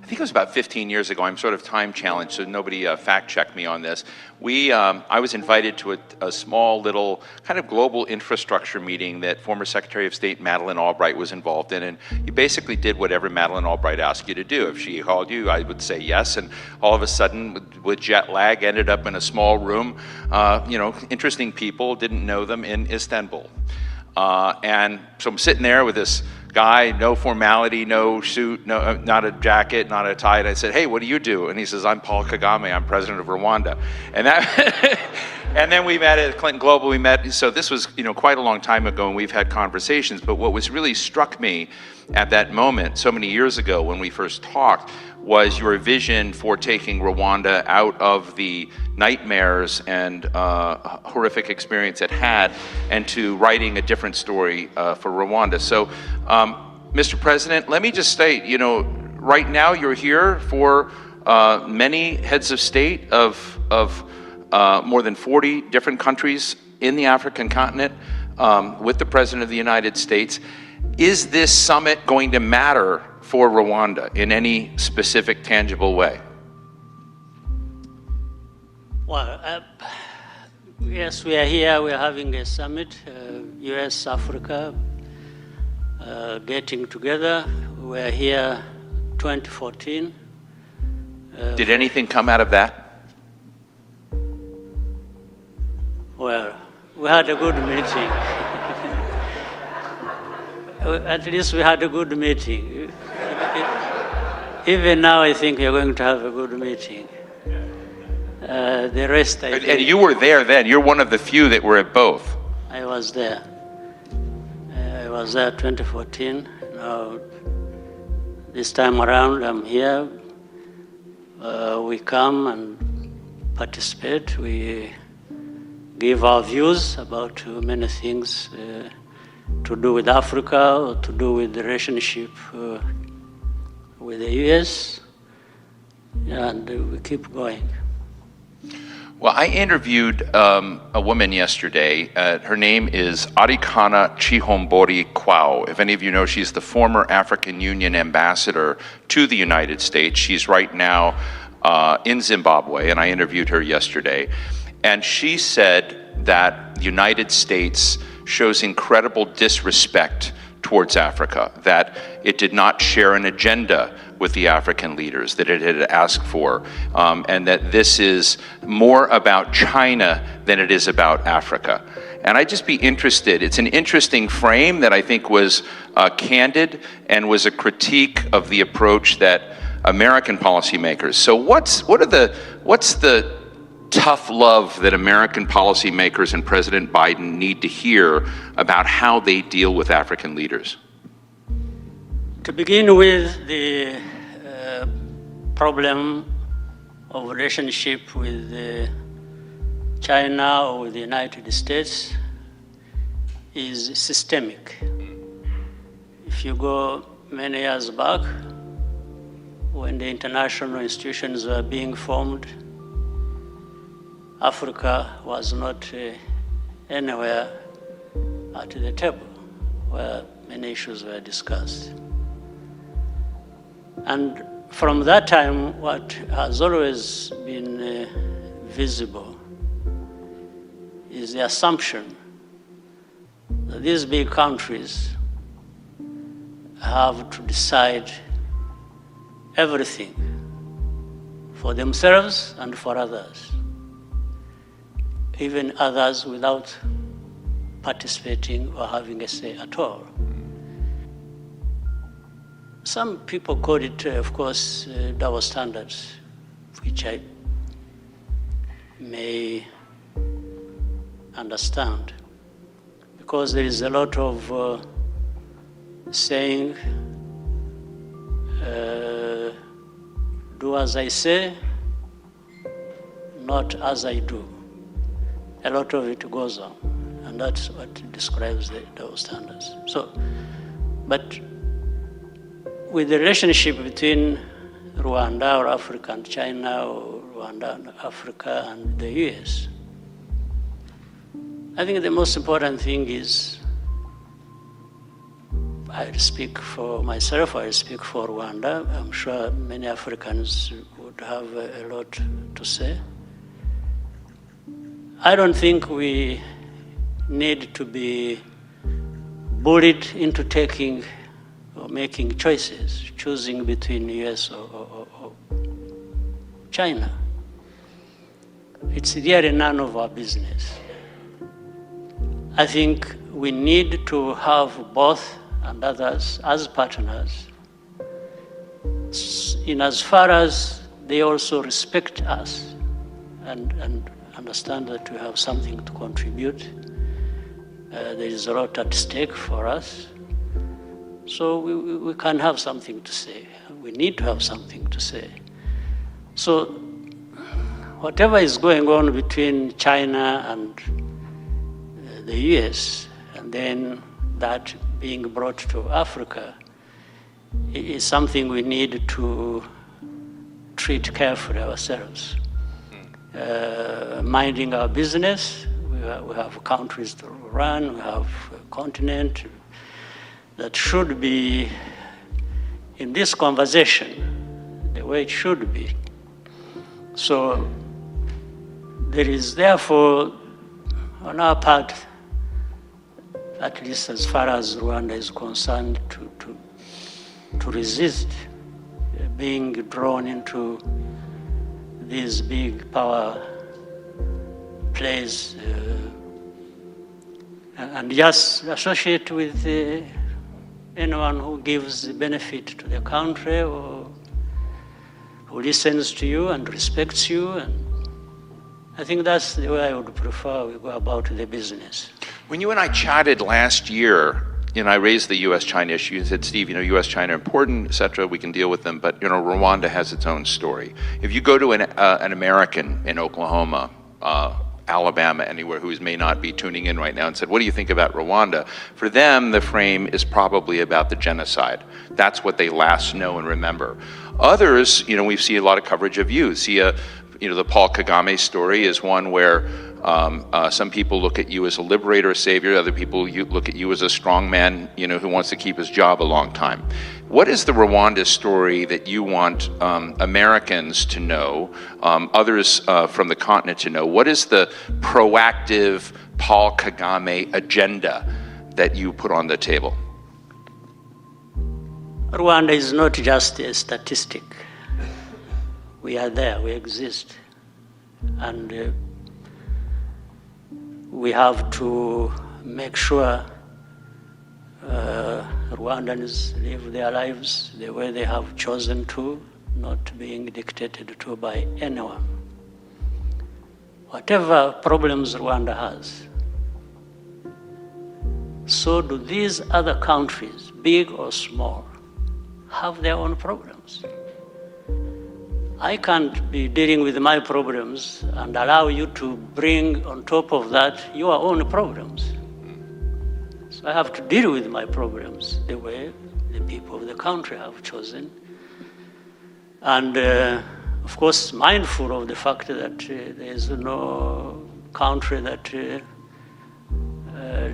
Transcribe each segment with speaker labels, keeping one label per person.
Speaker 1: I think it was about 15 years ago. I'm sort of time challenged, so nobody fact check me on this. I was invited to a small little kind of global infrastructure meeting that former Secretary of State Madeleine Albright was involved in, and you basically did whatever Madeleine Albright asked you to do. If she called you, I would say yes, and all of a sudden, with jet lag, ended up in a small room, interesting people, didn't know them, in Istanbul. And so I'm sitting there with this guy, no formality, no suit, not a jacket, not a tie. And I said, "Hey, what do you do?" And he says, "I'm Paul Kagame. I'm president of Rwanda." And that, and then we met at Clinton Global. We met. So this was, quite a long time ago, and we've had conversations. But what was really struck me at that moment, so many years ago when we first talked, was your vision for taking Rwanda out of the nightmares and horrific experience it had, and to writing a different story for Rwanda. So, Mr. President, let me just state, right now you're here for many heads of state of more than 40 different countries in the African continent, with the President of the United States. Is this summit going to matter for Rwanda in any specific, tangible way?
Speaker 2: Well, yes, we are here. We are having a summit, U.S. Africa, getting together. We are here 2014.
Speaker 1: Did anything come out of that?
Speaker 2: Well, we had a good meeting. At least we had a good meeting. Even now, I think we are going to have a good meeting. The rest, I think...
Speaker 1: And you were there then. You're one of the few that were at both.
Speaker 2: I was there. I was there 2014. Now, this time around, I'm here. We come and participate. We give our views about many things to do with Africa, or to do with the relationship with the US, and we keep going.
Speaker 1: Well, I interviewed a woman yesterday. Her name is Arikana Chihombori Kwao. If any of you know, she's the former African Union ambassador to the United States. She's right now in Zimbabwe, and I interviewed her yesterday. And she said that the United States shows incredible disrespect towards Africa, that it did not share an agenda with the African leaders that it had asked for, and that this is more about China than it is about Africa. And I'd just be interested, it's an interesting frame that I think was candid and was a critique of the approach that American policymakers. So what's the tough love that American policymakers and President Biden need to hear about how they deal with African leaders?
Speaker 2: To begin with, the problem of relationship with China or with the United States is systemic. If you go many years back, when the international institutions were being formed, Africa was not anywhere at the table where many issues were discussed. And from that time, what has always been visible is the assumption that these big countries have to decide everything for themselves and for others, even others without participating or having a say at all. Some people call it, of course, double standards, which I may understand, because there is a lot of saying, do as I say, not as I do. A lot of it goes on, and that's what describes the double standards. So, but with the relationship between Rwanda or Africa and China, or Rwanda and Africa and the US, I think the most important thing is I speak for myself, I speak for Rwanda. I'm sure many Africans would have a lot to say. I don't think we need to be bullied into taking or making choices, choosing between US or China. It's really none of our business. I think we need to have both and others as partners, in as far as they also respect us and understand that we have something to contribute. There is a lot at stake for us. So we can have something to say. We need to have something to say. So whatever is going on between China and the US, and then that being brought to Africa, is something we need to treat carefully ourselves. Minding our business, we have countries to run, we have a continent that should be in this conversation the way it should be. So there is therefore on our part, at least as far as Rwanda is concerned, to resist being drawn into these big power plays and just associate with anyone who gives benefit to the country or who listens to you and respects you. And I think that's the way I would prefer we go about the business.
Speaker 1: When you and I chatted last year, I raised the U.S.-China issue. You said, Steve, U.S.-China are important, et cetera, we can deal with them, but, Rwanda has its own story. If you go to an American in Oklahoma, Alabama, anywhere who may not be tuning in right now and said, what do you think about Rwanda? For them, the frame is probably about the genocide. That's what they last know and remember. Others, we see a lot of coverage of you. See, the Paul Kagame story is one where some people look at you as a liberator, a savior. Other people look at you as a strong man, who wants to keep his job a long time. What is the Rwanda story that you want Americans to know, others from the continent to know? What is the proactive Paul Kagame agenda that you put on the table?
Speaker 2: Rwanda is not just a statistic. We are there, we exist. And we have to make sure Rwandans live their lives the way they have chosen to, not being dictated to by anyone. Whatever problems Rwanda has, so do these other countries, big or small, have their own problems. I can't be dealing with my problems and allow you to bring on top of that your own problems. So I have to deal with my problems the way the people of the country have chosen. And of course, mindful of the fact that there is no country that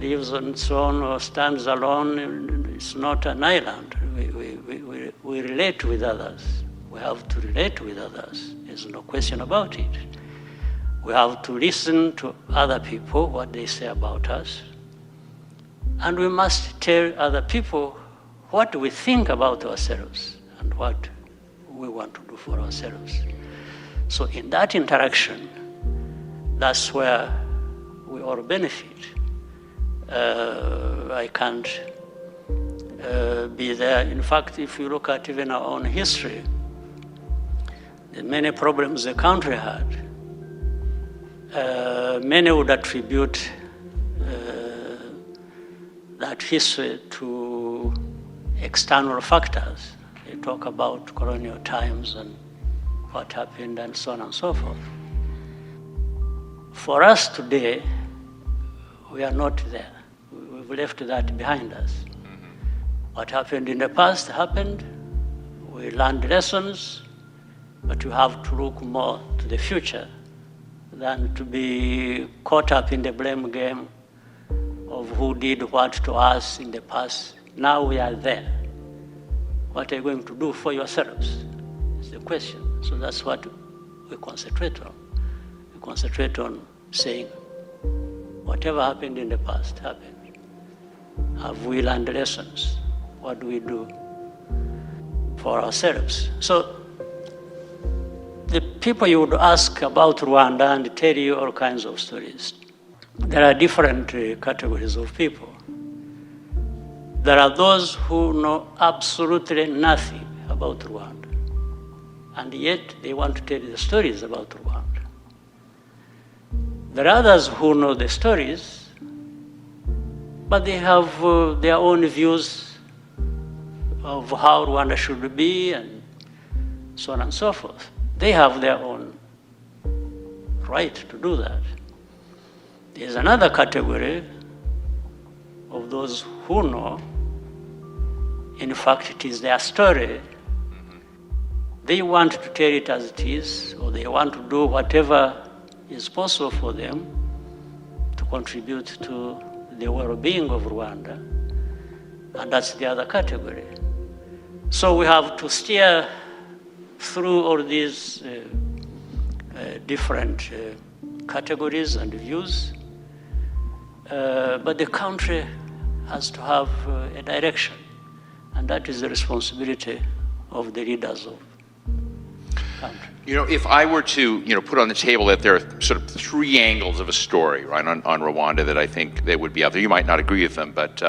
Speaker 2: lives on its own or stands alone. It's not an island. We relate with others. We have to relate with others. There's no question about it. We have to listen to other people, what they say about us. And we must tell other people what we think about ourselves and what we want to do for ourselves. So in that interaction, that's where we all benefit. I can't be there. In fact, if you look at even our own history, the many problems the country had, many would attribute that history to external factors. They talk about colonial times and what happened and so on and so forth. For us today, we are not there. We've left that behind us. What happened in the past happened. We learned lessons, but we have to look more to the future than to be caught up in the blame game of who did what to us in the past Now we are there. What are you going to do for yourselves? Is the question. So that's what we concentrate on. We concentrate on saying, whatever happened in the past happened. Have we learned lessons? What do we do for ourselves? So the people you would ask about Rwanda and tell you all kinds of stories. There are different categories of people. There are those who know absolutely nothing about Rwanda, and yet they want to tell you the stories about Rwanda. There are others who know the stories, but they have their own views of how Rwanda should be and so on and so forth. They have their own right to do that. There's another category of those who know, in fact, it is their story. They want to tell it as it is, or they want to do whatever is possible for them to contribute to the well-being of Rwanda, and that's the other category. So we have to steer through all these different categories and views, but the country has to have a direction, and that is the responsibility of the leaders of the country.
Speaker 1: You know, if I were to, put on the table that there are sort of three angles of a story, right, on Rwanda that I think they would be out there. You might not agree with them, but,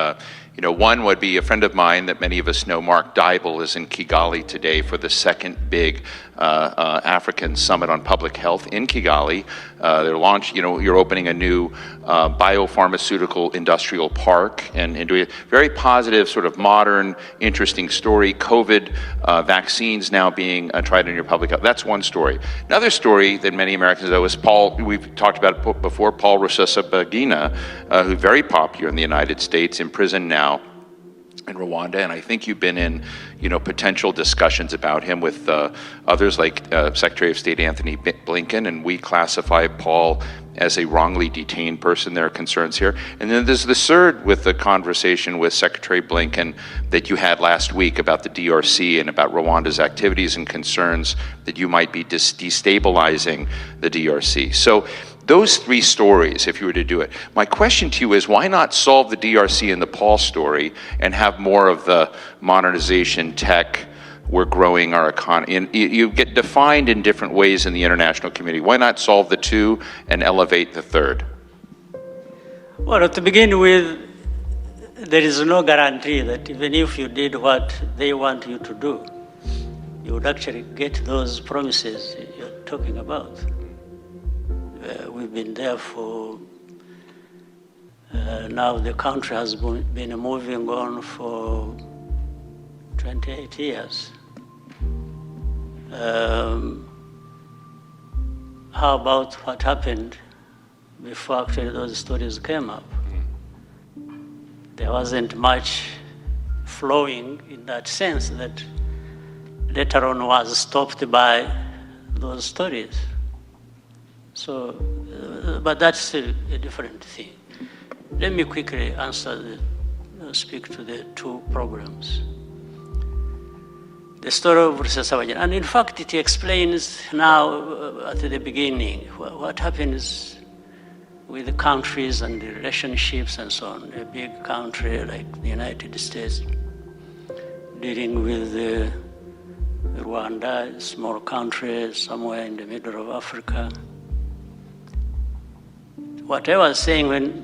Speaker 1: one would be a friend of mine that many of us know, Mark Dybel, is in Kigali today for the second big African Summit on Public Health in Kigali. They're launching, you're opening a new biopharmaceutical industrial park and doing a very positive, sort of modern, interesting story. COVID vaccines now being tried in your public health. That's one story. Another story that many Americans know is Paul, we've talked about it before, Paul Rusesabagina, who's very popular in the United States, in prison now in Rwanda, and I think you've been in, potential discussions about him with others like Secretary of State Anthony Blinken, and we classify Paul as a wrongly detained person. There are concerns here. And then there's the third with the conversation with Secretary Blinken that you had last week about the DRC and about Rwanda's activities and concerns that you might be destabilizing the DRC. So those three stories, if you were to do it, my question to you is, why not solve the DRC and the Paul story and have more of the modernization, tech, we're growing our economy? You get defined in different ways in the international community. Why not solve the two and elevate the third?
Speaker 2: Well, to begin with, there is no guarantee that even if you did what they want you to do, you would actually get those promises you're talking about. We've been there for, now the country has been moving on for 28 years. How about what happened before actually those stories came up? There wasn't much flowing in that sense that later on was stopped by those stories. So, but that's a different thing. Let me quickly speak to the two programs. The story of Rusesabagina, and in fact it explains now at the beginning what happens with the countries and the relationships and so on. A big country like the United States dealing with Rwanda, a small country somewhere in the middle of Africa. What I was saying, when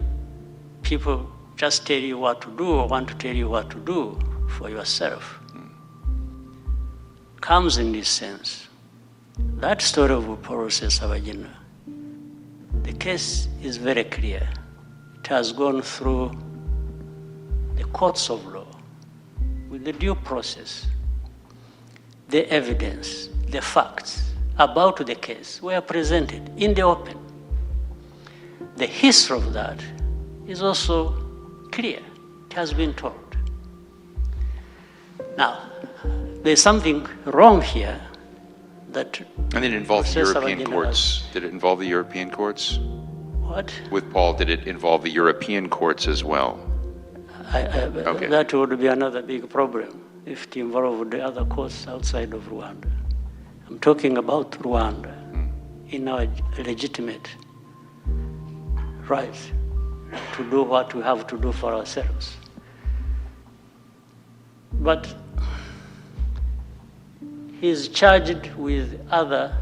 Speaker 2: people just tell you what to do or want to tell you what to do for yourself, comes in this sense. That story of Paul Rusesabagina, the case is very clear. It has gone through the courts of law with the due process. The evidence, the facts about the case were presented in the open. The history of that is also clear. It has been told. Now, there's something wrong here that...
Speaker 1: And it involved the European courts. Did it involve the European courts?
Speaker 2: What?
Speaker 1: With Paul, did it involve the European courts as well? Okay.
Speaker 2: That would be another big problem if it involved the other courts outside of Rwanda. I'm talking about Rwanda in our legitimate right to do what we have to do for ourselves. But he's charged with other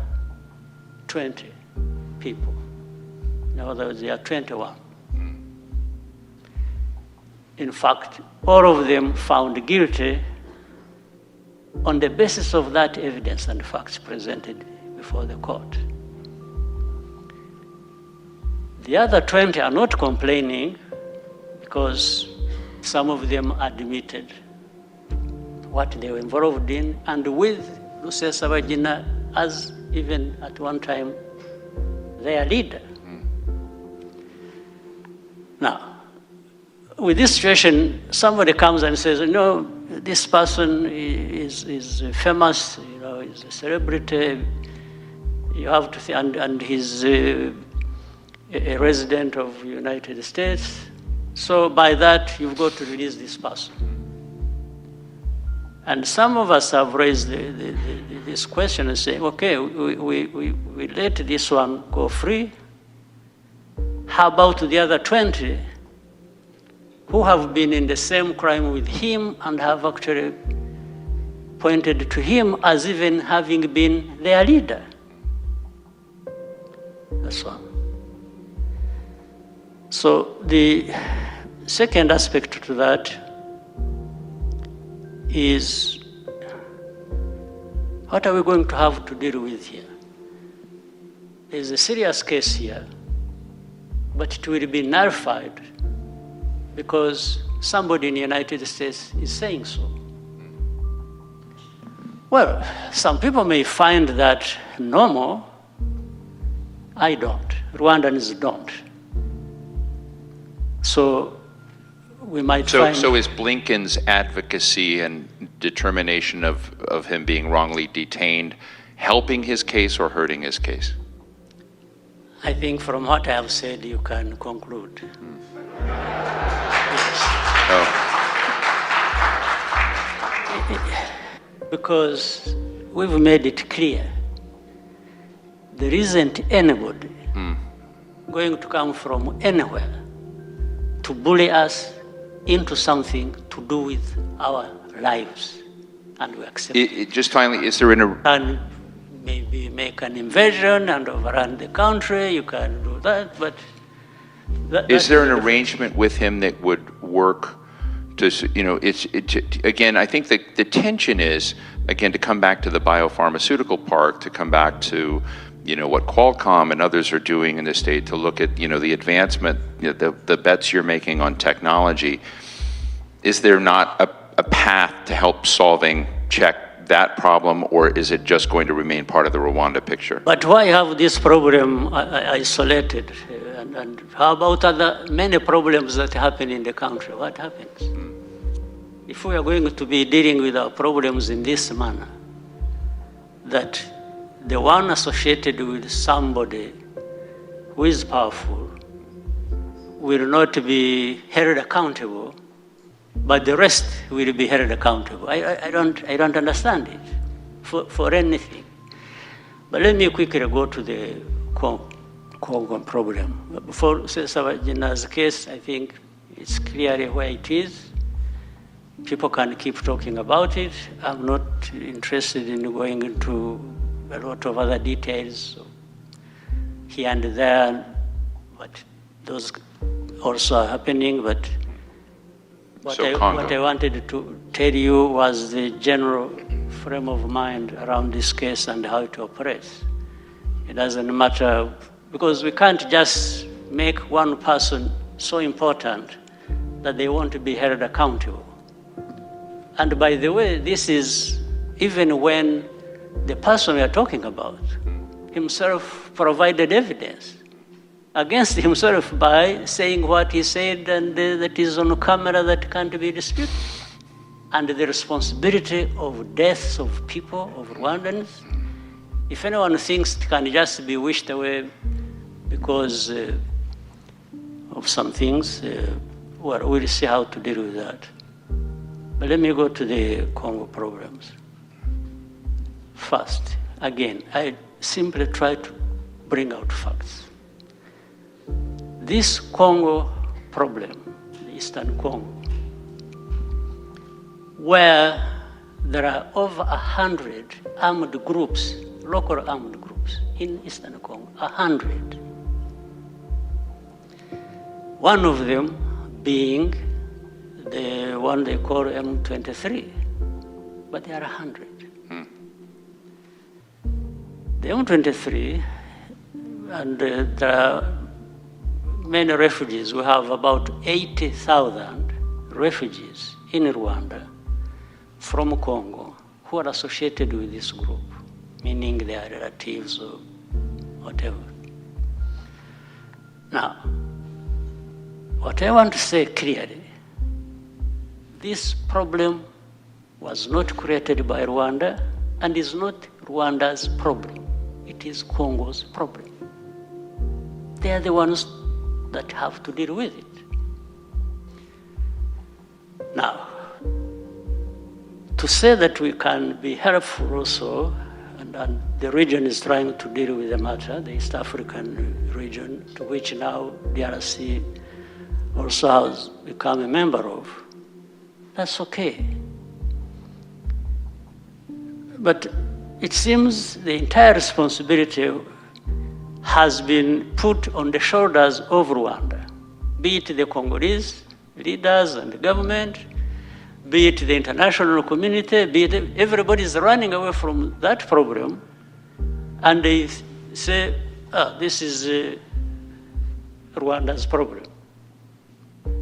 Speaker 2: 20 people. In other words, there are 21. In fact, all of them found guilty on the basis of that evidence and facts presented before the court. The other 20 are not complaining because some of them admitted what they were involved in, and with Rusesabagina as even at one time their leader. Now, with this situation, somebody comes and says, no, this person is famous, you know, he's a celebrity, you have to and he's a resident of the United States, so by that, you've got to release this person. And some of us have raised this question and say, okay, we let this one go free. How about the other 20 who have been in the same crime with him and have actually pointed to him as even having been their leader? That's one. So the second aspect to that is, what are we going to have to deal with here? There's a serious case here, but it will be nullified because somebody in the United States is saying so. Well, some people may find that normal. I don't. Rwandans don't. So we might find...
Speaker 1: So is Blinken's advocacy and determination of him being wrongly detained helping his case or hurting his case?
Speaker 2: I think from what I have said, you can conclude. Yes.
Speaker 1: Oh.
Speaker 2: Because we've made it clear there isn't anybody going to come from anywhere to bully us into something to do with our lives, and we accept it.
Speaker 1: Just finally, is there
Speaker 2: And maybe make an invasion and overrun the country, you can do that, but...
Speaker 1: Is there an arrangement with him that would work to, you know, again, I think the tension is, again, to come back to the biopharmaceutical part, to come back to, you know, what Qualcomm and others are doing in the state, to look at, you know, the advancement, you know, the bets you're making on technology. Is there not a path to help check that problem, or is it just going to remain part of the Rwanda picture?
Speaker 2: But why have this problem isolated? And how about many problems that happen in the country? What happens? If we are going to be dealing with our problems in this manner, that the one associated with somebody who is powerful will not be held accountable, but the rest will be held accountable. I don't understand it for anything. But let me quickly go to the Congo problem. For Rusesabagina's case, I think it's clearly where it is. People can keep talking about it. I'm not interested in going into a lot of other details here and there, but those also are happening. But what I wanted to tell you was the general frame of mind around this case and how it operates. It doesn't matter, because we can't just make one person so important that they want to be held accountable. And by the way, this is even when the person we are talking about himself provided evidence against himself by saying what he said, and that is on camera, that can't be disputed. And the responsibility of deaths of people, of Rwandans, if anyone thinks it can just be wished away because of some things, well, we'll see how to deal with that. But let me go to the Congo problems. First, again, I simply try to bring out facts. This Congo problem, the Eastern Congo, where there are over 100 armed groups, local armed groups in Eastern Congo, 100. One of them being the one they call M23, but there are 100. The M23, and there are many refugees. We have about 80,000 refugees in Rwanda from Congo who are associated with this group, meaning their relatives or whatever. Now, what I want to say clearly, this problem was not created by Rwanda and is not Rwanda's problem. It is Congo's problem. They are the ones that have to deal with it. Now, to say that we can be helpful also, and the region is trying to deal with the matter, the East African region, to which now DRC also has become a member of, that's okay. But it seems the entire responsibility has been put on the shoulders of Rwanda, be it the Congolese leaders and the government, be it the international community, be it everybody is running away from that problem, and they say, this is Rwanda's problem.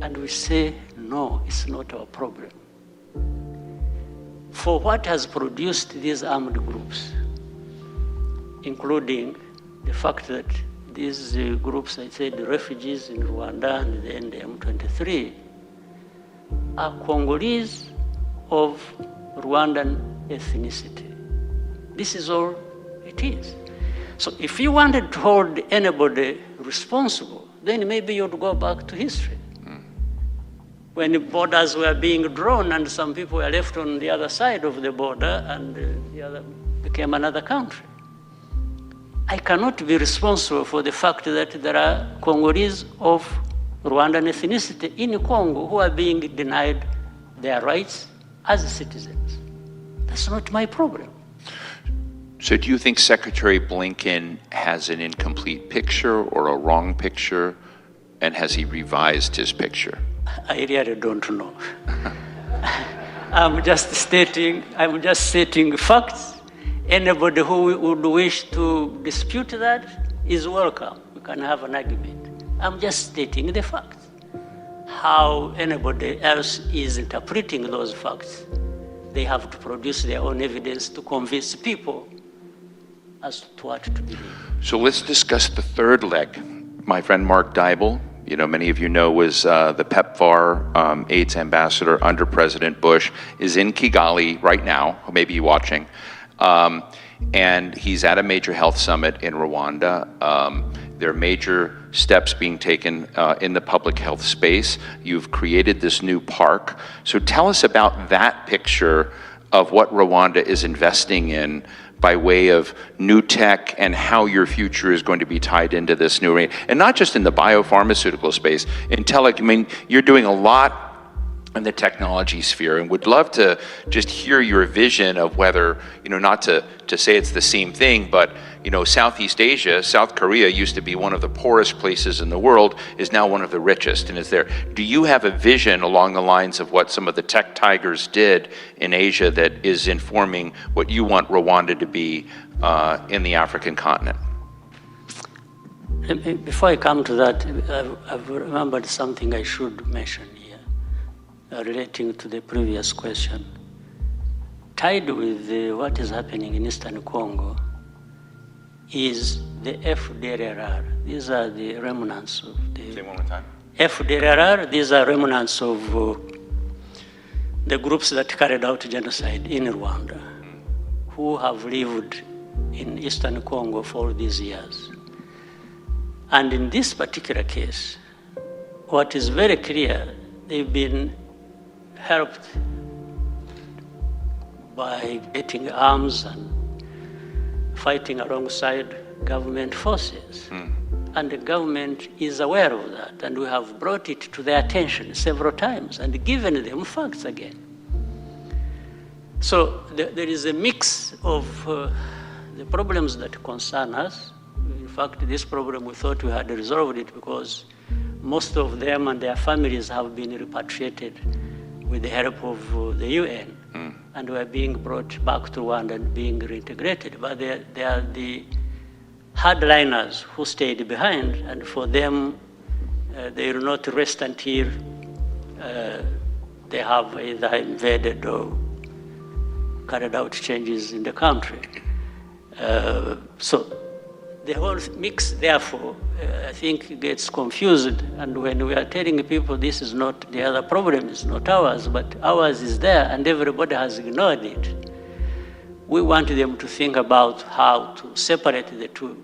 Speaker 2: And we say, no, it's not our problem. For what has produced these armed groups, including the fact that these groups, I said, the refugees in Rwanda and then the M23, are Congolese of Rwandan ethnicity. This is all it is. So if you wanted to hold anybody responsible, then maybe you'd go back to history. When the borders were being drawn and some people were left on the other side of the border and the other became another country. I cannot be responsible for the fact that there are Congolese of Rwandan ethnicity in Congo who are being denied their rights as citizens. That's not my problem.
Speaker 1: So do you think Secretary Blinken has an incomplete picture or a wrong picture, and has he revised his picture?
Speaker 2: I really don't know. I'm just stating facts. Anybody who would wish to dispute that is welcome. We can have an argument. I'm just stating the facts. How anybody else is interpreting those facts, they have to produce their own evidence to convince people as to what to believe.
Speaker 1: So let's discuss the third leg. My friend Mark Dybul, many of you know, was the PEPFAR AIDS ambassador under President Bush, is in Kigali right now, maybe you're watching, and he's at a major health summit in Rwanda. There are major steps being taken in the public health space. You've created this new park. So tell us about that picture of what Rwanda is investing in by way of new tech and how your future is going to be tied into this new arena. And not just in the biopharmaceutical space, you're doing a lot in the technology sphere, and would love to just hear your vision of whether, not to say it's the same thing, but Southeast Asia, South Korea used to be one of the poorest places in the world, is now one of the richest and is there. Do you have a vision along the lines of what some of the tech tigers did in Asia that is informing what you want Rwanda to be in the African continent?
Speaker 2: Before I come to that, I've remembered something I should mention here relating to the previous question. Tied with what is happening in Eastern Congo is the FDLR. These are the remnants of the... Say one more time. FDLR, these are remnants of the groups that carried out genocide in Rwanda, who have lived in Eastern Congo for these years. And in this particular case, what is very clear they've been helped by getting arms and fighting alongside government forces. And the government is aware of that, and we have brought it to their attention several times and given them facts again. So there is a mix of the problems that concern us. In fact, this problem, we thought we had resolved it because most of them and their families have been repatriated with the help of the UN, and were being brought back to Rwanda and being reintegrated. But they are the hardliners who stayed behind, and for them, they will not rest until they have either invaded or carried out changes in the country. So the whole mix, therefore, I think gets confused. And when we are telling people this is not, the other problem is not ours, but ours is there, and everybody has ignored it, we want them to think about how to separate the two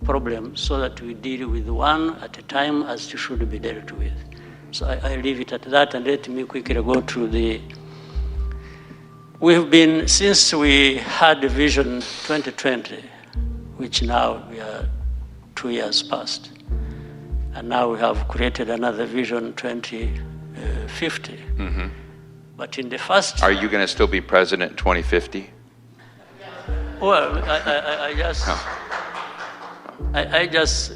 Speaker 2: problems so that we deal with one at a time as it should be dealt with. So I leave it at that, and let me quickly go to the... We've been, since we had the Vision 2020, which now we are 2 years past, and now we have created another Vision 2050. But in the first...
Speaker 1: Are you going to still be president in 2050?
Speaker 2: Well, I just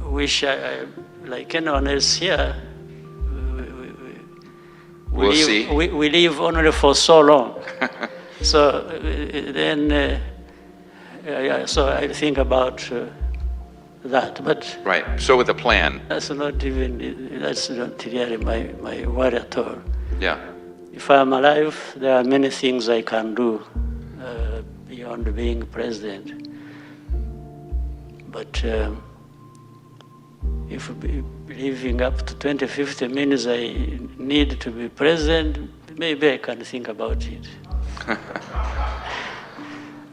Speaker 2: wish, like anyone else here, we live only for so long. So then, so I think about that. But
Speaker 1: right. So with a plan.
Speaker 2: That's not really my worry at all.
Speaker 1: Yeah.
Speaker 2: If I'm alive, there are many things I can do beyond being president. But if living up to 2050 means I need to be president, maybe I can think about it.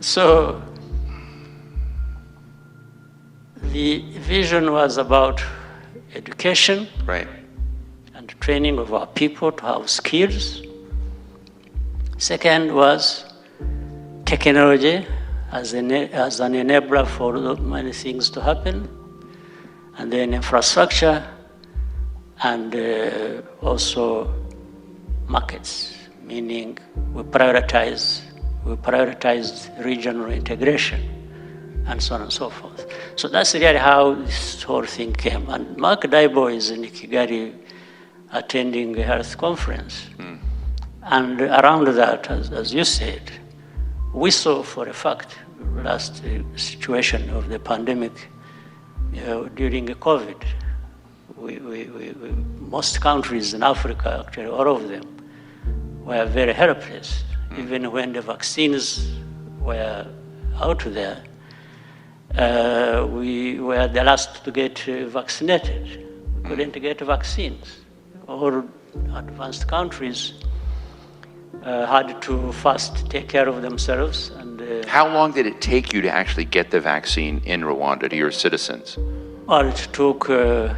Speaker 2: So the vision was about education,
Speaker 1: right,
Speaker 2: and training of our people to have skills. Second was technology as an enabler for many things to happen, and then infrastructure, and also markets, meaning we prioritized regional integration, and so on and so forth. So that's really how this whole thing came. And Mark Daibo is in Kigali attending a health conference. And around that, as you said, we saw for a fact the last situation of the pandemic during COVID. Most countries in Africa, actually all of them, were very helpless. Even when the vaccines were out there, we were the last to get vaccinated. We couldn't get vaccines. All advanced countries had to first take care of themselves. And
Speaker 1: how long did it take you to actually get the vaccine in Rwanda to your citizens?
Speaker 2: Well, it took 9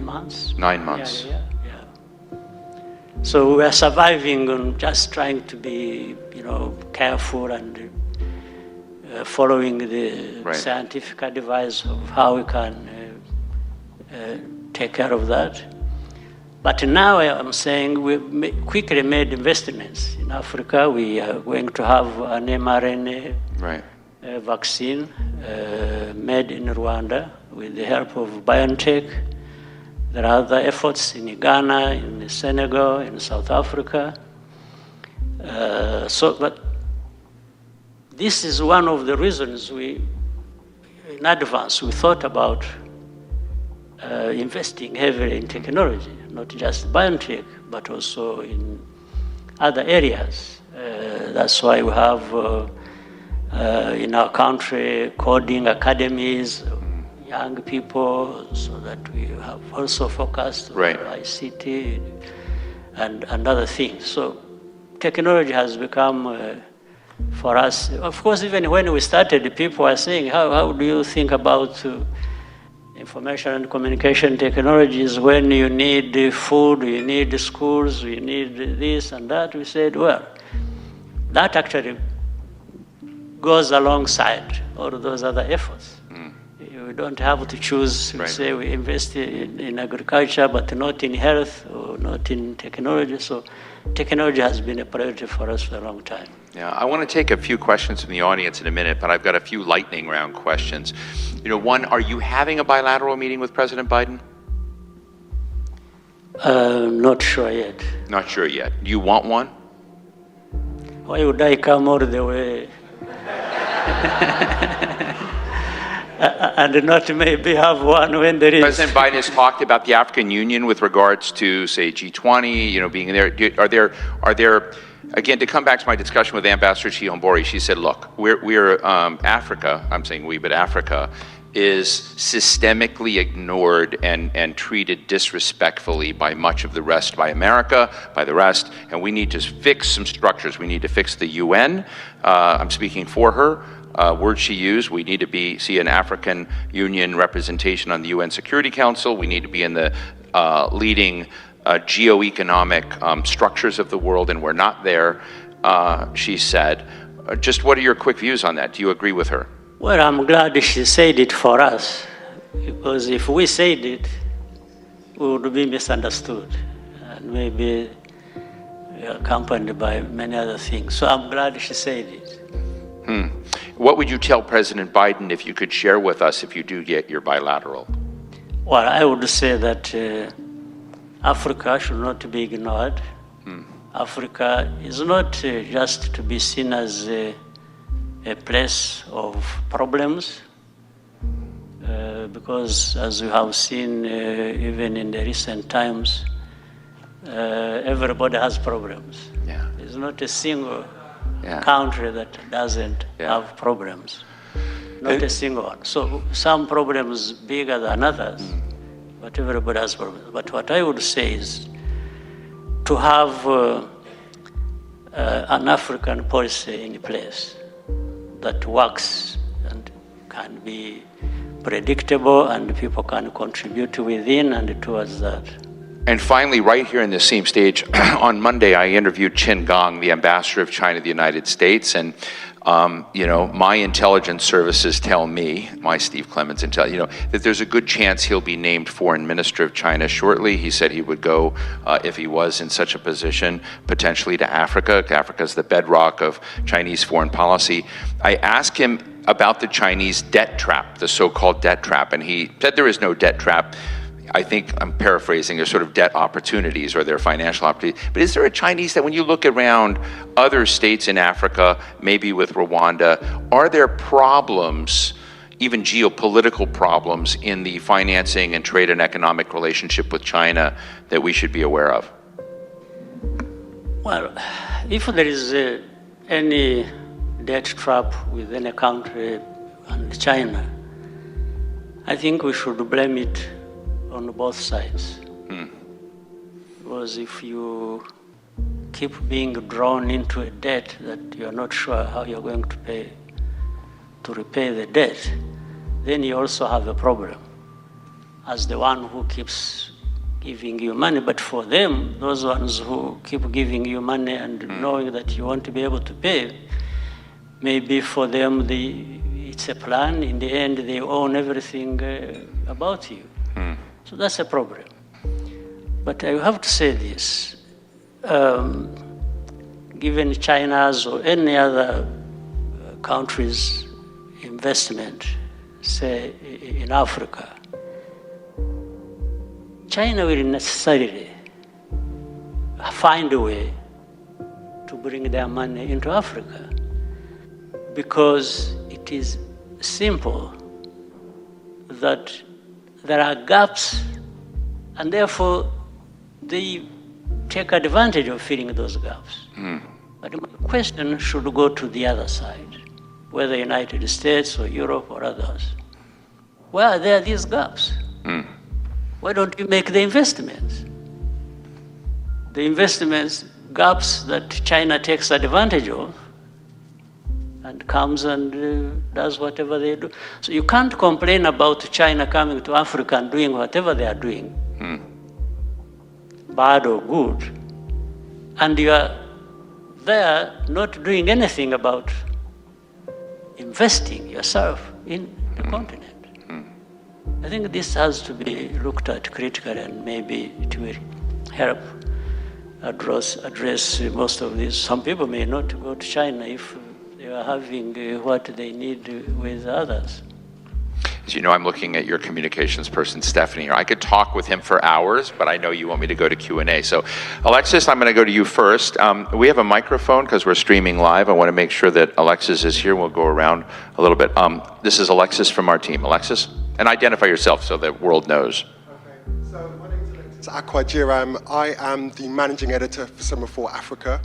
Speaker 2: months.
Speaker 1: 9 months.
Speaker 2: Yeah. So we were surviving on just trying to be, careful and following the scientific advice of how we can take care of that. But now I'm saying we quickly made investments. In Africa, we are going to have an mRNA vaccine made in Rwanda with the help of BioNTech. There are other efforts in Ghana, in Senegal, in South Africa. But this is one of the reasons in advance, we thought about investing heavily in technology, not just BioNTech, but also in other areas. That's why we have in our country coding academies, young people, so that we have also focused on ICT and other things. So technology has become, for us, of course, even when we started, people were saying, how do you think about information and communication technologies, when you need food, you need schools, you need this and that, we said, well, that actually goes alongside all those other efforts. We don't have to choose,
Speaker 1: Right.
Speaker 2: say we invest in agriculture, but not in health or not in technology. So technology has been a priority for us for a long time.
Speaker 1: Yeah, I want to take a few questions from the audience in a minute, but I've got a few lightning round questions. You know, one, are you having a bilateral meeting with President Biden?
Speaker 2: Not sure yet.
Speaker 1: Not sure yet. Do you want one?
Speaker 2: Why would I come all the way and not maybe have one when there is?
Speaker 1: President Biden has talked about the African Union with regards to, say, G20, you know, being there. Are there, again, to come back to my discussion with Ambassador Chihombori, she said, look, we're Africa, I'm saying we, but Africa is systemically ignored and treated disrespectfully by much of the rest, by America, by the rest, and we need to fix some structures. We need to fix the UN. I'm speaking for her. Word she used, we need to see an African Union representation on the UN Security Council. We need to be in the leading geoeconomic structures of the world, and we're not there, she said. Just what are your quick views on that? Do you agree with her?
Speaker 2: Well, I'm glad she said it for us, because if we said it, we would be misunderstood and maybe accompanied by many other things. So I'm glad she said it.
Speaker 1: What would you tell President Biden if you could share with us if you do get your bilateral?
Speaker 2: Well, I would say that Africa should not be ignored. Africa is not just to be seen as a place of problems, because as we have seen even in the recent times, everybody has problems.
Speaker 1: Yeah.
Speaker 2: There's not a single
Speaker 1: Yeah.
Speaker 2: country that doesn't have problems. Not a single one. So some problems bigger than others, but everybody has problems. But what I would say is to have an African policy in place that works and can be predictable and people can contribute within and towards that.
Speaker 1: And finally, right here in the same stage, on Monday, I interviewed Qin Gang, the ambassador of China to the United States, and you know, my intelligence services tell me, my Steve Clements intel, that there's a good chance he'll be named foreign minister of China shortly. He said he would go, if he was in such a position, potentially to Africa. Africa's the bedrock of Chinese foreign policy. I asked him about the Chinese debt trap, the so-called debt trap, and he said there is no debt trap. I think I'm paraphrasing, there's sort of debt opportunities or their financial opportunities. But is there a Chinese that when you look around other states in Africa, maybe with Rwanda, are there problems, even geopolitical problems in the financing and trade and economic relationship with China that we should be aware of?
Speaker 2: Well, if there is any debt trap within a country and China, I think we should blame it on both sides. Because if you keep being drawn into a debt that you're not sure how you're going to repay the debt, then you also have a problem as the one who keeps giving you money. But for them, those ones who keep giving you money and knowing that you want to be able to pay, maybe for them it's a plan. In the end, they own everything about you. So that's a problem. But I have to say this, given China's or any other country's investment, say in Africa, China will necessarily find a way to bring their money into Africa, because it is simple that there are gaps, and therefore they take advantage of filling those gaps. But the question should go to the other side, whether United States or Europe or others. Where are there these gaps? Why don't you make the investments? The investments gaps that China takes advantage of, and comes and does whatever they do. So you can't complain about China coming to Africa and doing whatever they are doing, bad or good, and you are there not doing anything about investing yourself in the continent. I think this has to be looked at critically, and maybe it will help address most of this. Some people may not go to China if they are having what they need with others.
Speaker 1: As you know, I'm looking at your communications person, Stephanie. I could talk with him for hours, but I know you want me to go to Q&A. So, Alexis, I'm going to go to you first. We have a microphone because we're streaming live. I want to make sure that Alexis is here. We'll go around a little bit. This is Alexis from our team. Alexis, and identify yourself so the world knows.
Speaker 3: Okay, so my name is Alexis Akwajiram. I am the managing editor for Semaphore Africa.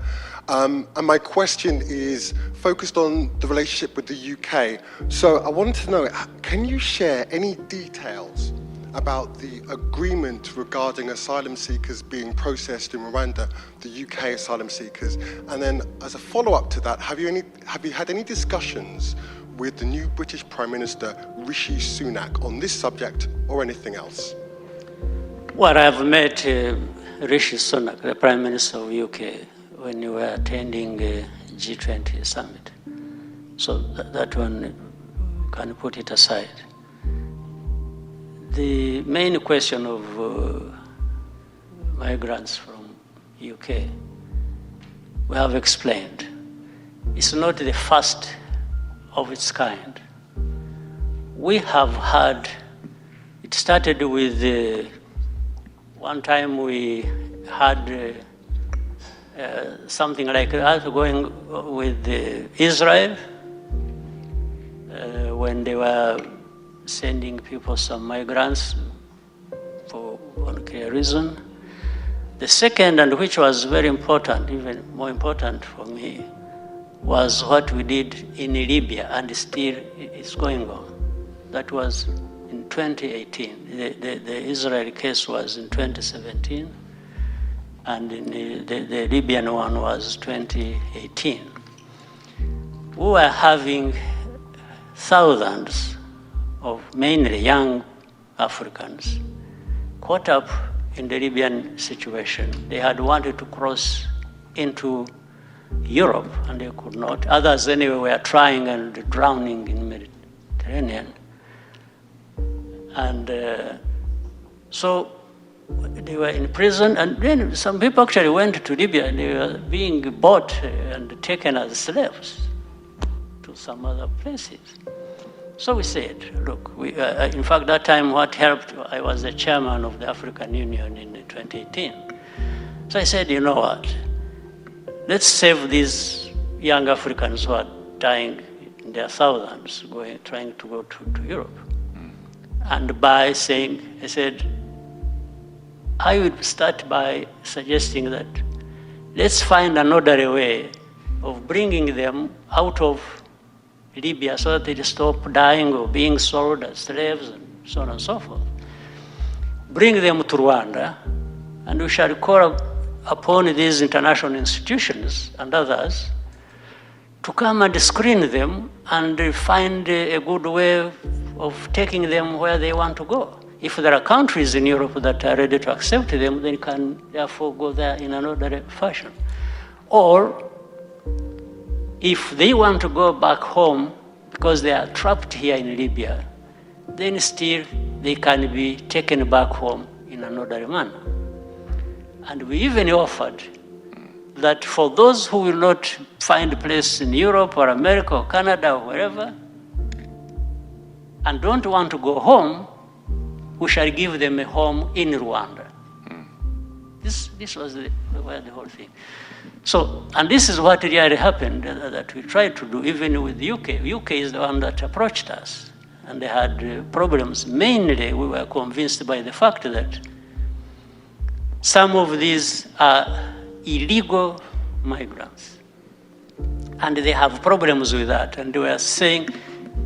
Speaker 3: And my question is focused on the relationship with the UK. So I wanted to know, can you share any details about the agreement regarding asylum seekers being processed in Rwanda, the UK asylum seekers? And then as a follow-up to that, have you had any discussions with the new British Prime Minister, Rishi Sunak, on this subject or anything else?
Speaker 2: Well, I've met Rishi Sunak, the Prime Minister of UK, when you were attending a G20 summit. So that one, can put it aside. The main question of migrants from UK, we have explained. It's not the first of its kind. We have had, it started with, one time we had something like that going with Israel when they were sending people, some migrants, for unclear reason. The second, and which was very important, even more important for me, was what we did in Libya, and still is going on. That was in 2018. The Israel case was in 2017. And the Libyan one was 2018. We were having thousands of mainly young Africans caught up in the Libyan situation. They had wanted to cross into Europe and they could not. Others anyway were trying and drowning in the Mediterranean. And so they were in prison, and then some people actually went to Libya and they were being bought and taken as slaves to some other places. So we said, look, in fact, that time what helped, I was the chairman of the African Union in 2018. So I said, you know what, let's save these young Africans who are dying in their thousands, trying to go to Europe. And by saying, I said, I would start by suggesting that let's find another way of bringing them out of Libya so that they stop dying or being sold as slaves and so on and so forth. Bring them to Rwanda, and we shall call upon these international institutions and others to come and screen them and find a good way of taking them where they want to go. If there are countries in Europe that are ready to accept them, they can therefore go there in another fashion. Or if they want to go back home because they are trapped here in Libya, then still they can be taken back home in another manner. And we even offered that for those who will not find a place in Europe or America or Canada or wherever, and don't want to go home, we shall give them a home in Rwanda. This was the whole thing. So, and this is what really happened that we tried to do, even with the UK. UK is the one that approached us, and they had problems. Mainly, we were convinced by the fact that some of these are illegal migrants, and they have problems with that. And they were saying,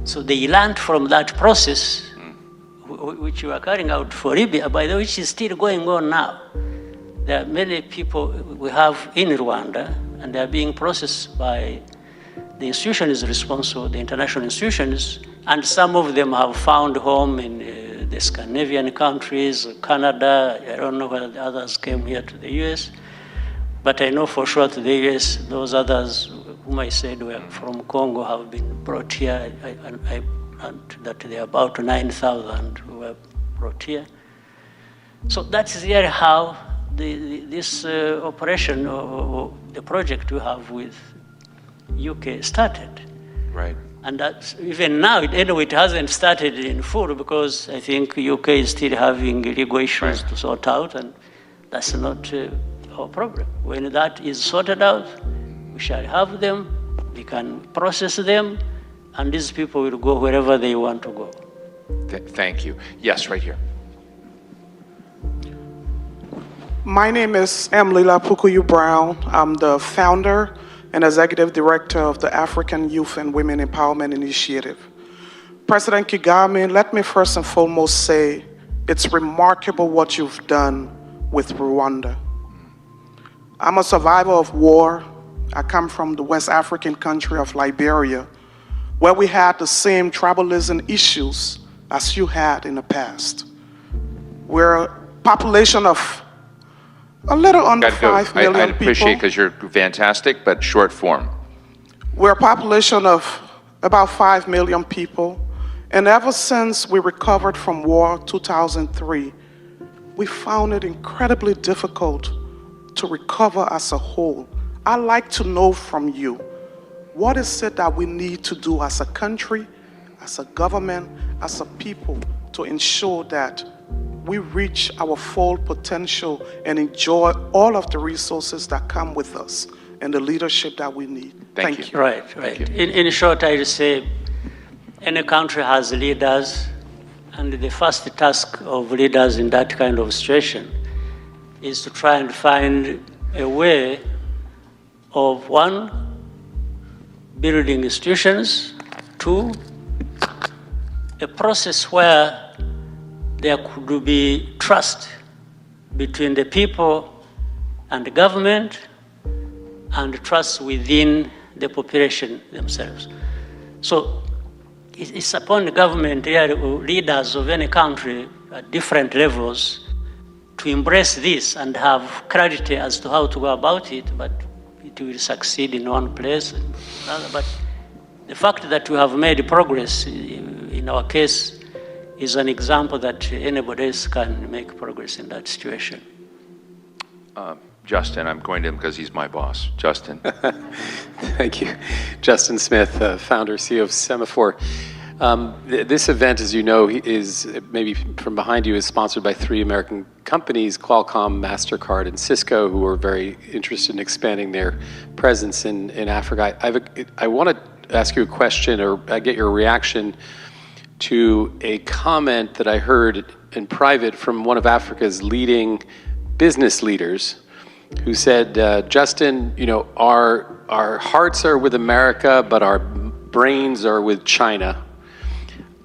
Speaker 2: so they learned from that process, which we are carrying out for Libya, by the way, which is still going on now. There are many people we have in Rwanda, and they are being processed by the institution is responsible, the international institutions, and some of them have found home in the Scandinavian countries, Canada. I don't know whether the others came here to the US, but I know for sure to the US, those others whom I said were from Congo have been brought here, and that there are about 9,000 who were brought here. So that's really how this operation or the project we have with UK started.
Speaker 1: Right.
Speaker 2: And that's, even now, anyway, it hasn't started in full because I think UK is still having legal issues to sort out, and that's not our problem. When that is sorted out, we shall have them, we can process them, and these people will go wherever they want to go.
Speaker 1: Thank you. Yes, right here.
Speaker 4: My name is Emlila Pukuyu Brown. I'm the founder and executive director of the African Youth and Women Empowerment Initiative. President Kagame, let me first and foremost say it's remarkable what you've done with Rwanda. I'm a survivor of war. I come from the West African country of Liberia, where we had the same tribalism issues as you had in the past. We're a population of a little under 5 million people.
Speaker 1: I'd appreciate it because you're fantastic, but short form.
Speaker 4: We're a population of about 5 million people, and ever since we recovered from war 2003, we found it incredibly difficult to recover as a whole. I'd like to know from you, what is it that we need to do as a country, as a government, as a people to ensure that we reach our full potential and enjoy all of the resources that come with us and the leadership that we need. Thank you.
Speaker 2: Right. In short, I would say any country has leaders, and the first task of leaders in that kind of situation is to try and find a way of, one, building institutions, two, a process where there could be trust between the people and the government, and trust within the population themselves. So it's upon the government, leaders of any country at different levels, to embrace this and have clarity as to how to go about it, but it will succeed in one place. But the fact that we have made progress in our case is an example that anybody else can make progress in that situation.
Speaker 1: Justin, I'm going to him because he's my boss. Justin.
Speaker 5: Thank you. Justin Smith, founder, CEO of Semaphore. This event, as you know, is maybe from behind you, is sponsored by 3 American companies, Qualcomm, MasterCard, and Cisco, who are very interested in expanding their presence in Africa. I want to ask you a question, or get your reaction to a comment that I heard in private from one of Africa's leading business leaders, who said, Justin, you know, our hearts are with America, but our brains are with China.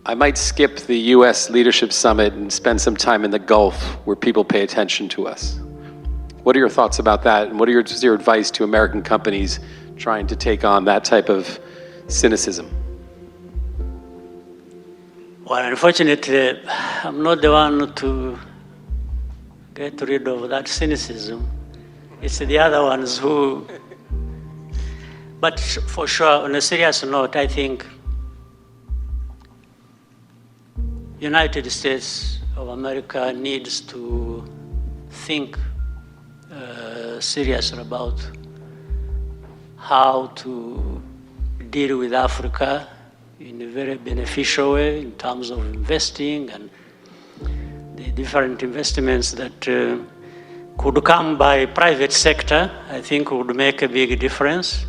Speaker 5: I might skip the US Leadership Summit and spend some time in the Gulf where people pay attention to us. What are your thoughts about that? And what are your advice to American companies trying to take on that type of cynicism?
Speaker 2: Well, unfortunately, I'm not the one to get rid of that cynicism. It's the other ones who, but for sure, on a serious note, I think United States of America needs to think seriously about how to deal with Africa in a very beneficial way in terms of investing and the different investments that could come by private sector, I think would make a big difference.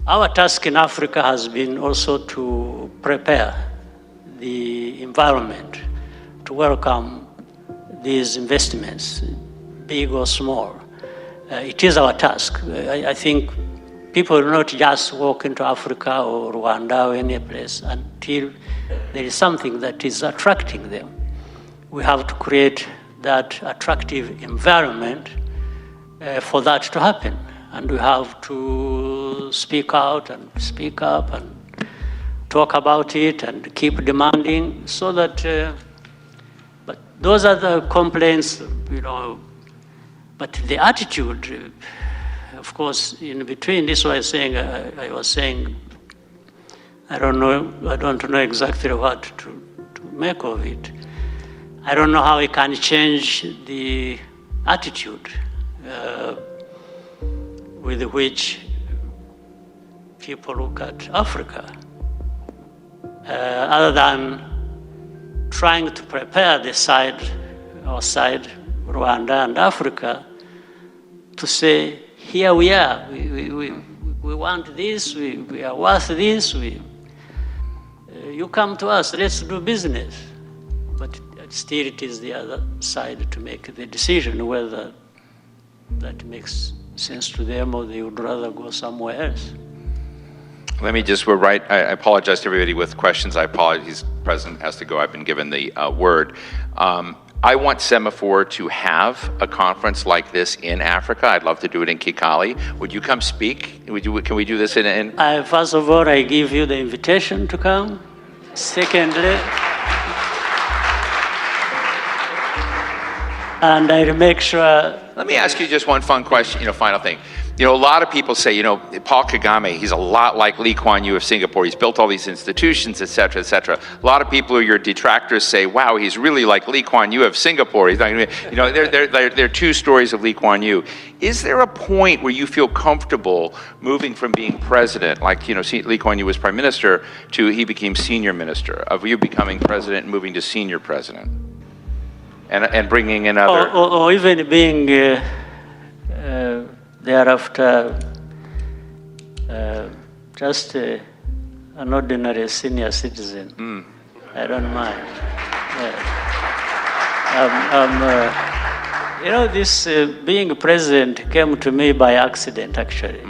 Speaker 2: Our task in Africa has been also to prepare the environment to welcome these investments, big or small. It is our task. I think people will not just walk into Africa or Rwanda or any place until there is something that is attracting them. We have to create that attractive environment for that to happen. and we have to speak out and speak up and talk about it and keep demanding so that, but those are the complaints, but the attitude, of course, in between, this was saying, I was saying, I don't know exactly what to make of it. I don't know how we can change the attitude with which people look at Africa, other than trying to prepare the our side, Rwanda and Africa, to say, here we are, we want this, we are worth this, you come to us, let's do business. But still it is the other side to make the decision whether that makes sense to them or they would rather go somewhere else.
Speaker 1: Let me just, I apologize to everybody with questions. I apologize, the President has to go. I've been given the word. I want Semaphore to have a conference like this in Africa. I'd love to do it in Kigali. Would you come speak? Can we do this in?
Speaker 2: First of all, I give you the invitation to come. Secondly, and I make sure.
Speaker 1: Let me ask you just one fun question, final thing. A lot of people say, Paul Kagame, he's a lot like Lee Kuan Yew of Singapore. He's built all these institutions, et cetera, et cetera. A lot of people who are your detractors say, wow, he's really like Lee Kuan Yew of Singapore. He's not, there are two stories of Lee Kuan Yew. Is there a point where you feel comfortable moving from being president, like, Lee Kuan Yew was prime minister, to he became senior minister, of you becoming president and moving to senior president? And bringing in other...
Speaker 2: Or even being... thereafter, just an ordinary senior citizen. I don't mind. This being president came to me by accident, actually.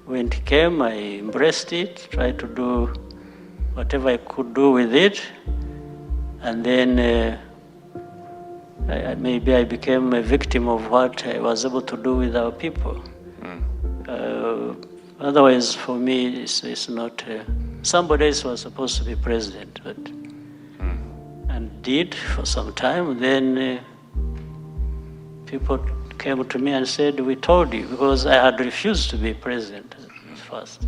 Speaker 2: When it came, I embraced it, tried to do whatever I could do with it, and then maybe I became a victim of what I was able to do with our people. Otherwise, for me, it's not... somebody else was supposed to be president, but and did for some time. Then people came to me and said, we told you, because I had refused to be president at first.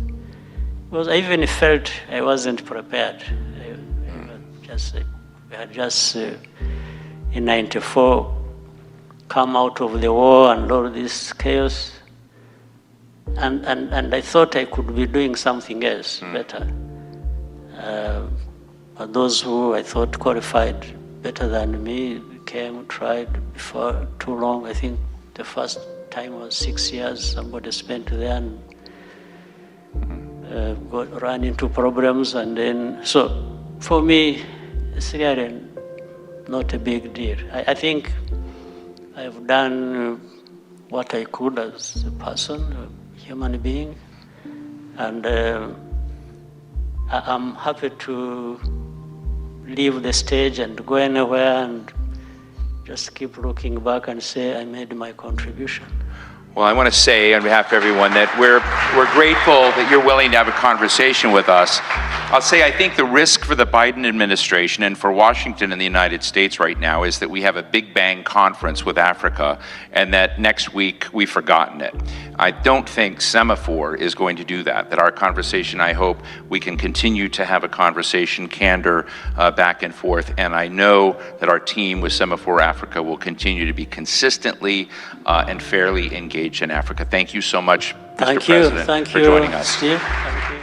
Speaker 2: Because I even felt I wasn't prepared. We had just in '94 come out of the war and all this chaos. And I thought I could be doing something else better. But those who I thought qualified better than me came, tried before too long. I think the first time was 6 years. Somebody spent there and ran into problems. And then, so for me, it's really not a big deal. I think I've done what I could as a person, a human being, and I'm happy to leave the stage and go anywhere and just keep looking back and say I made my contribution.
Speaker 1: Well, I want to say on behalf of everyone that we're grateful that you're willing to have a conversation with us. I'll say I think the risk for the Biden administration and for Washington and the United States right now is that we have a Big Bang conference with Africa and that next week we've forgotten it. I don't think Semaphore is going to do that, that our conversation, I hope we can continue to have a conversation, candor, back and forth, and I know that our team with Semaphore Africa will continue to be consistently and fairly engaged in Africa. Thank you so much, Mr. President, for joining us.
Speaker 2: Steve. Thank you.